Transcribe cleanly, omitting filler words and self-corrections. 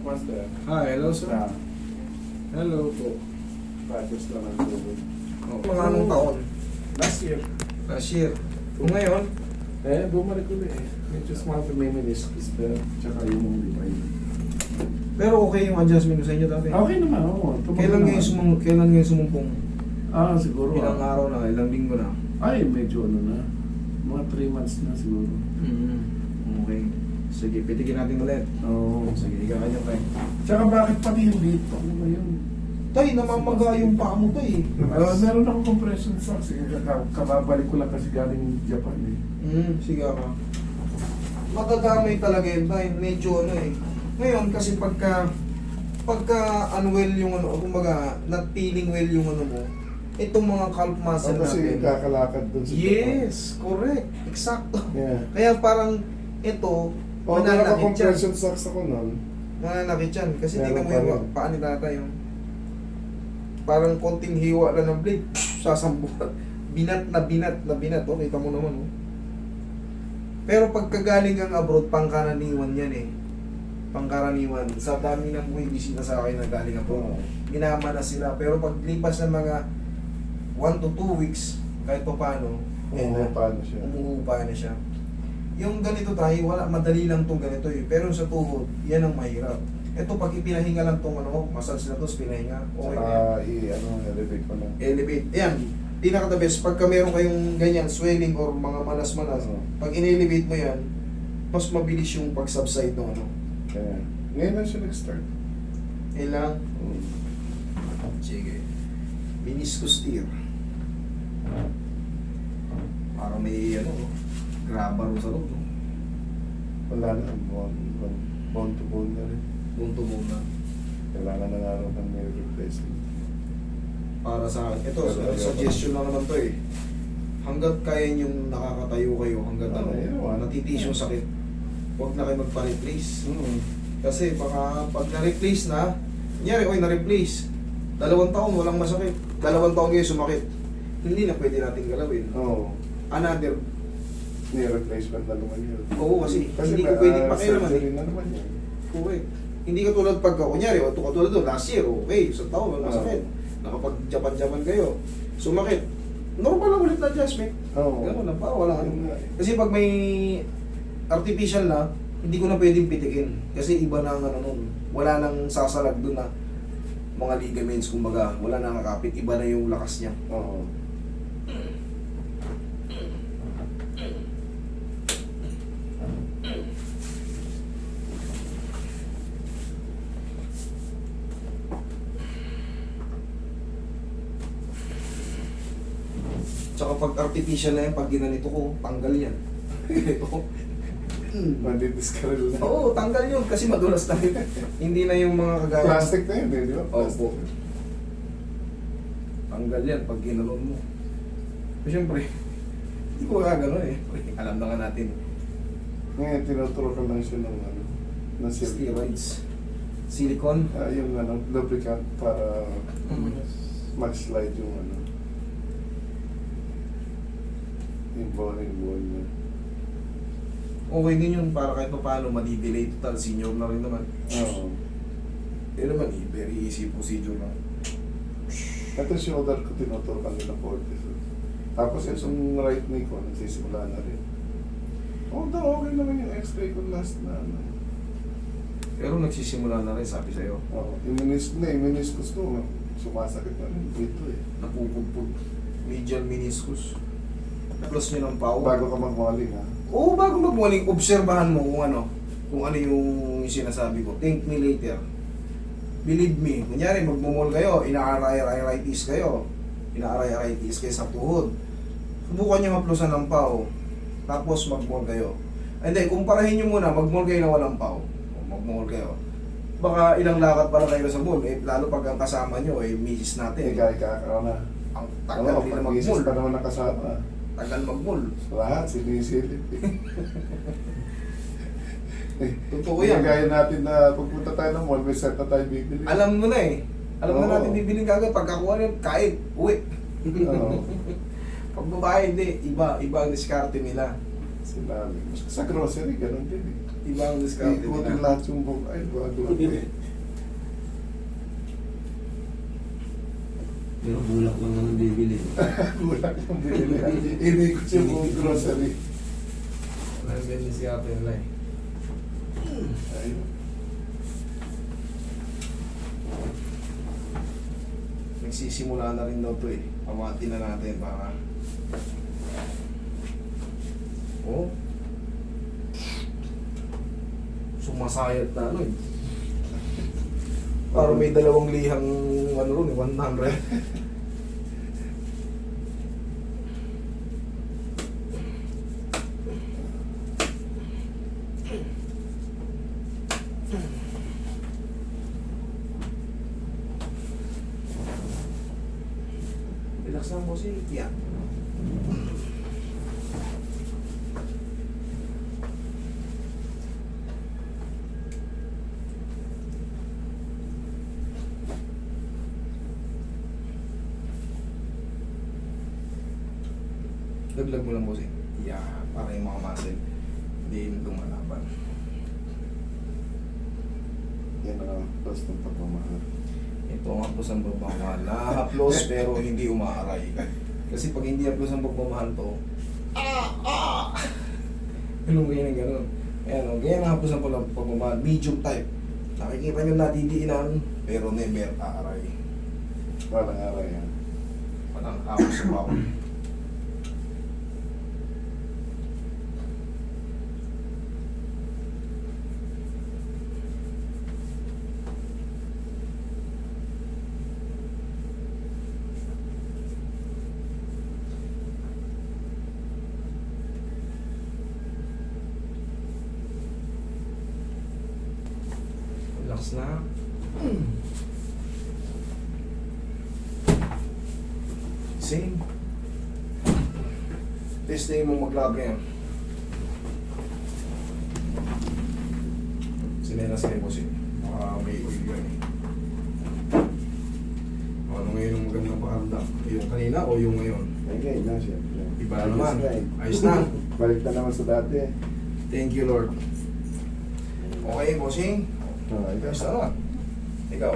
Master. Hello sir. Na, Hello po. practice lang ang tubig. Mga anong taon? Last year, Last year. Kung ngayon, bumalik ulit eh. Medyo small to may meniscus there, tsaka yung lipay. pero okay yung adjustment ko sa inyo dati. Okay naman, oo. Kailan ngayon sumumpong? Siguro. Ilang araw na, ilang linggo na. Ay, medyo ano na. Mga 3 months na siguro. Okay. Sige, pitikin natin ulit. Oo. Sige, ikaw kayo tayo. Tsaka bakit pati yung dito? Ano ba yun? Tay, namamaga yung paa mo tay. Meron akong compression socks. Kababalik ko lang kasi galing Japan eh. Sige ka. Matadamay talaga yun tay. Medyo ano eh. Ngayon kasi pagka unwell yung ano, kumbaga not feeling well yung ano mo, itong mga calf muscle Kasi natin. kakalakad dun sa Yes, correct. Eksakto. Japan. Yeah. Kaya parang ito, Oo, mananakit yan. naka-compression socks ako nun. Nananakit yan. Kasi Meron tingnan mo pa yung rin. paa ni tatay yung parang konting hiwa lang ng blade, sasambukan. Binat na binat. Oh, kita mo naman. Oh. Pero pagkagaling kang abroad, pangkaraniwan yan eh. Pangkaraniwan. Sa dami ng buwibisita sa akin na galing abroad. Oo. Minama na sila. Pero paglipas ng mga 1 to 2 weeks, kahit pa paano, Paano siya? umuupa na siya. Yung ganito tayo, wala, madali lang tong ganito eh. Pero sa tuhod, yan ang mahirap. Ito pag ipinahinga lang tong ano, massage na to, pinahinga. Okay na yan. Elevate ko lang. Elevate. Ayan, pinaka the best. Pagka meron kayong ganyan, swelling or mga manas-manas, Oo. pag in-elevate mo yan, mas mabilis yung pag-subside ng ano. Kaya, ngayon lang siya nag-start. Ilang? Sige. Meniscus tear. Parang may ano, grabber sa loob. No? Wala na, bone to bone na rin. Punto muna. Kailangan na nga rin ng may replacement. Para sa akin. Ito, Pero, suggestion lang naman to eh. Hanggat kaya niyong nakakatayo kayo, hanggat Oo, yun. natitis yung sakit, huwag na kayo magpa-replace. Kasi baka pag na-replace na, kunyari, na-replace, 2 taon walang masakit, 2 taon kayo sumakit, hindi na pwede natin galawin. Oo. Another, May replacement na naman yun. oo kasi hindi ko pwedeng pakialaman surgery eh. na naman yun. Correct. Hindi katulad pagka, kunyari, ito katulad doon, last year, okay, sa taon, walang masakit. Nakapag-Japan-Japan kayo, sumakit, normal lang ulit na adjustment. Oo. Ganun lang, parang wala Yun ano. nga eh. Kasi pag may artificial na, hindi ko na pwedeng pitikin. Kasi iba na ang ano nun. Wala nang sasalag doon na mga ligaments, kumbaga, wala nang kakapit. Iba na yung lakas niya. Oo. Tsaka pag artificial na yan, pag ginanito ko, tanggal yan. Ito. Mandidiscarrel na. Oo, tanggal yun kasi madulas na yun. Hindi na yung mga kagaya. Plastic na yun, di ba? Opo. Tanggal yan pag ginanon mo. Pero syempre, hindi ko gano'n eh. Alam na nga natin. Ngayon, tinuturo ka lang siya ng ano, ng Steroids. Silicone. Yung ano, lubricant para mag-slide yung ano, yung bone niya. Okay din yun para kahit pa paano madi-delay total. Senior na rin naman. Oo. Yun naman eh, very easy procedure lang. Ito shoulder ko, tinuturo ka nila 40. Tapos yung right knee ko, nagsisimula na rin. Although okay naman yung x-ray ko last na ano. Pero nagsisimula na rin, sabi sa'yo. Oo. Yung meniscus ko, sumasakit na rin dito eh. Napupugpug. Medial meniscus. Plus nyo ng power. Bago ka mag-walling ha. Oo, bago magmuling, obserbahan mo kung ano yung sinasabi ko. Thank me later. Believe me, kunyari magmumol kayo, ina-arthritis kayo, ina-arthritis kayo sa tuhod. Subukan nyo maplusan ng pao, tapos magmol kayo. Hindi, kumparahin nyo muna, magmol kayo na walang pao. Magmol kayo. Baka ilang lakad para kayo sa mall, lalo pag ang kasama nyo, misis natin. Ika na. Ang tagal din na pag-isis magmol. pa naman nakasama. Tagal magmol. Lahat, sinisilip Totoo yan. Gaya natin na pagpunta tayo ng mall, may set na tayo bibili. Alam mo na eh. Alam na Oo. natin bibiling kagad. Pagkakuha rin, kain, uwi. Oo. Pag babae, hindi. Iba ang diskarte nila. Sinabi. Sa grocery, ganun din eh. Iba ang discount. Ikutin lahat yung book. Ay, bago lang eh. Pero bulak lang naman bibili. Gulat yung binili. Inikot yung buong grocery. Walang din discount nila eh. Ay. Nagsisimula na rin daw to eh. Pamati na natin para... Oh. Sumasayat na ano eh. Parang may dalawang lihang ano ron eh, 100. Relax lang po si Tia. Laglag mo lang po si Yeah, para yung mga muscle hindi yung lumalaban. Yan na plus ng pagmamahal. Ito ang haplos ang pagmamahal. Nakahaplos pero hindi umaaray. Kasi pag hindi haplos ang pagmamahal to, ganun ganyan ng ganun. Ayan o, ganyan ang haplos ang pagmamahal. Medium type. Nakikita nyo natidiinan, pero never aaray. Walang aray yan. Walang haplos sa bawal. Relax na. Same. Testing mo mag-log ngayon. Sinelas kayo po siya. Baka may oil yan eh. Ano ngayon ang magandang pakiramdam? Yung kanina o yung ngayon? Okay, na siyempre. Iba na naman. Ayos na. Ayos na. Balik na naman sa dati. Thank you, Lord. Okay, bossing. Okay. Ayos na naman. Ikaw.